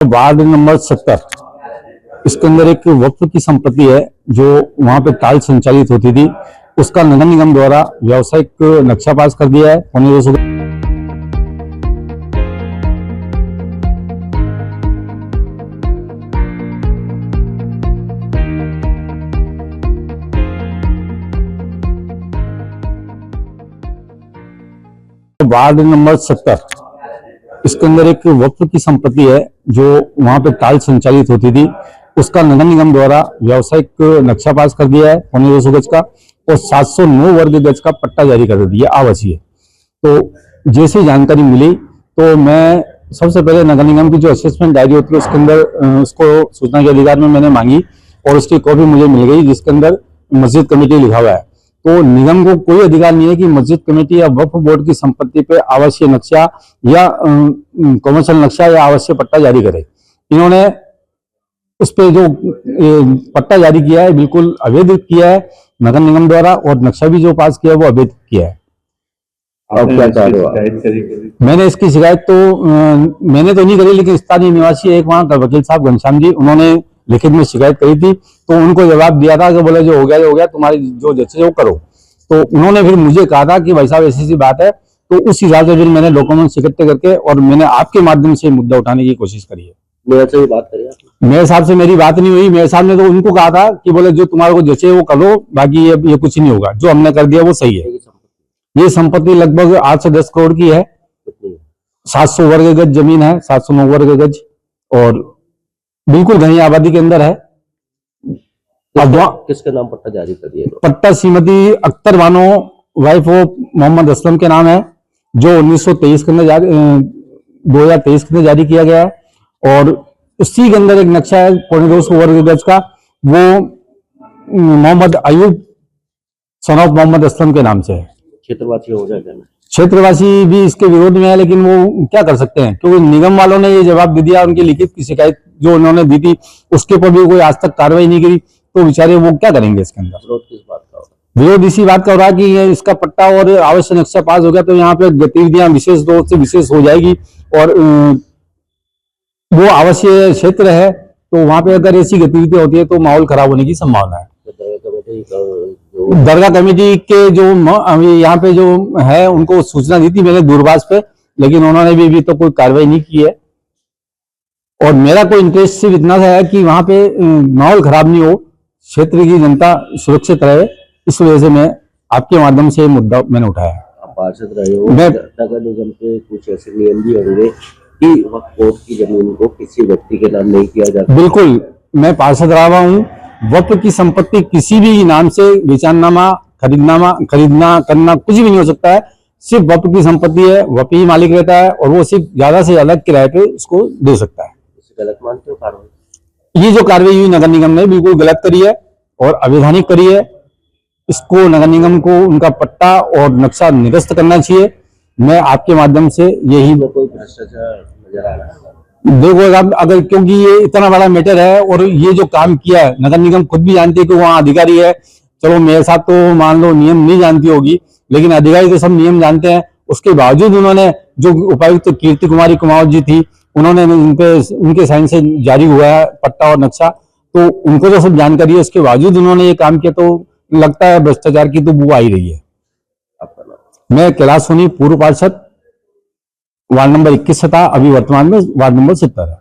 Ward number 70 इसके अंदर एक वक्फ की संपत्ति है जो वहां पे टाइल संचालित होती थी। उसका नगर निगम द्वारा व्यावसायिक नक्शा पास कर दिया है। वार्ड नंबर 70 इसके अंदर एक वक्फ की संपत्ति है जो वहां पे टाइल संचालित होती थी। उसका नगर निगम द्वारा व्यावसायिक नक्शा पास कर दिया है 250 गज का और 709 वर्ग गज का पट्टा जारी कर दिया आवासीय। तो जैसी जानकारी मिली तो मैं सबसे पहले नगर निगम की जो असेसमेंट डायरी होती है उसके अंदर उसको सूचना के अधिकार में मैंने मांगी और उसकी कॉपी मुझे मिल गई जिसके अंदर मस्जिद कमेटी लिखा हुआ है। तो निगम को कोई अधिकार नहीं है कि मस्जिद कमेटी या वक्फ बोर्ड की संपत्ति पे आवासीय नक्शा या कमर्शियल नक्शा या आवासीय पट्टा जारी करे। इन्होंने उस पे जो पट्टा जारी किया है बिल्कुल अवैध किया है नगर निगम द्वारा और नक्शा भी जो पास किया है वो अवैध किया है। आप क्या चाह रहे हो? मैंने इसकी शिकायत तो मैंने तो नहीं करी, लेकिन स्थानीय निवासी एक वहां वकील साहब घनश्याम जी उन्होंने लिखित में शिकायत करी थी तो उनको जवाब दिया था कि बोले जो हो गया तुम्हारी जो जैसे वो करो। तो उन्होंने फिर मुझे कहा था कि भाई साहब ऐसी बात है, तो उस हिसाब से फिर मैंने डॉक्यूमेंट इकट्ठे करके और मैंने आपके माध्यम से मुद्दा उठाने की कोशिश करी है। मेयर से बात करिए। मेयर साहब से मेरी बात नहीं हुई। मेयर साहब ने तो उनको कहा था कि बोले जो तुम्हारे को जैसे वो करो, बाकी ये कुछ नहीं होगा, जो हमने कर दिया वो सही है। ये संपत्ति लगभग 8 से 10 करोड़ की है। 700 वर्ग गज जमीन है, 709 वर्ग गज और बिल्कुल घनी आबादी के अंदर है। किसके नाम पट्टा जारी कर दिया? पट्टा श्रीमती अख्तर बानो वाइफ ऑफ मोहम्मद असलम के नाम है जो 1923 के अंदर 2023 के अंदर जारी किया गया है और उसी के अंदर एक नक्शा है 250 वर्ग गज का, वो मोहम्मद अयूब सन ऑफ मोहम्मद असलम के नाम से है। क्षेत्रवासी हो जाएगा? क्षेत्रवासी भी इसके विरोध में है, लेकिन वो क्या कर सकते हैं क्योंकि निगम वालों ने ये जवाब दे दिया। उनकी लिखित की शिकायत जो उन्होंने दी थी उसके ऊपर भी कोई आज तक कार्रवाई नहीं करी, तो बेचारे वो क्या करेंगे इसके अंदर। विरोध किस बात का हो रहा है? विरोध इसी बात का हो रहा है कि ये इसका पट्टा और आवश्यक नक्शा पास हो गया तो यहाँ पे गतिविधियां विशेष तौर से विशेष हो जाएगी और वो आवासीय क्षेत्र है तो वहां पे अगर ऐसी गतिविधियां होती है तो माहौल खराब होने की संभावना है। दरगाह कमेटी के जो यहाँ पे जो है उनको सूचना दी थी मैंने दूरभाष पे, लेकिन उन्होंने भी अभी तो कोई कार्रवाई नहीं की है और मेरा कोई इंटरेस्ट सिर्फ इतना सा है कि वहां पे माहौल खराब नहीं हो, क्षेत्र की जनता सुरक्षित रहे। इस वजह से मैं आपके माध्यम से मुद्दा मैंने उठाया। आप पार्षद रहे हो, नगर निगम के कुछ ऐसे नियम भी होंगे कि वक्फ बोर्ड की जमीन को किसी व्यक्ति के नाम नहीं किया जाता? बिल्कुल, मैं पार्षद रहा हूँ। वक्फ की संपत्ति किसी भी नाम से बेचानामा खरीदना करना कुछ भी नहीं हो सकता है। सिर्फ वक्फ की संपत्ति है, वक्फ ही मालिक रहता है और वो सिर्फ ज्यादा से ज्यादा किराए पे उसको दे सकता है। गलत मानते हो कार्रवाई? ये जो कार्रवाई हुई नगर निगम ने बिल्कुल गलत करी है और अवैधानिक करी है। इसको नगर निगम को उनका पट्टा और नक्शा निरस्त करना चाहिए। मैं आपके माध्यम से यही कोई भ्रष्टाचार नजर आ रहा है? देखो अगर क्योंकि ये इतना बड़ा मैटर है और ये जो काम किया है नगर निगम खुद भी जानती है कि वहाँ अधिकारी है। चलो मेरे साथ तो मान लो नियम नहीं जानती होगी, लेकिन अधिकारी तो सब नियम जानते हैं। उसके बावजूद उन्होंने जो उपायुक्त कीर्ति कुमारी कुमावत जी थी उन्होंने उनके साइन से जारी हुआ है पट्टा और नक्शा, तो उनको तो सब जानकारी है। उसके बावजूद उन्होंने ये काम किया तो लगता है भ्रष्टाचार की तो बू आ ही रही है। आपका नाम? मैं कैलाश सोनी, पूर्व पार्षद, वार्ड नंबर 21 था, अभी वर्तमान में वार्ड नंबर 70 है।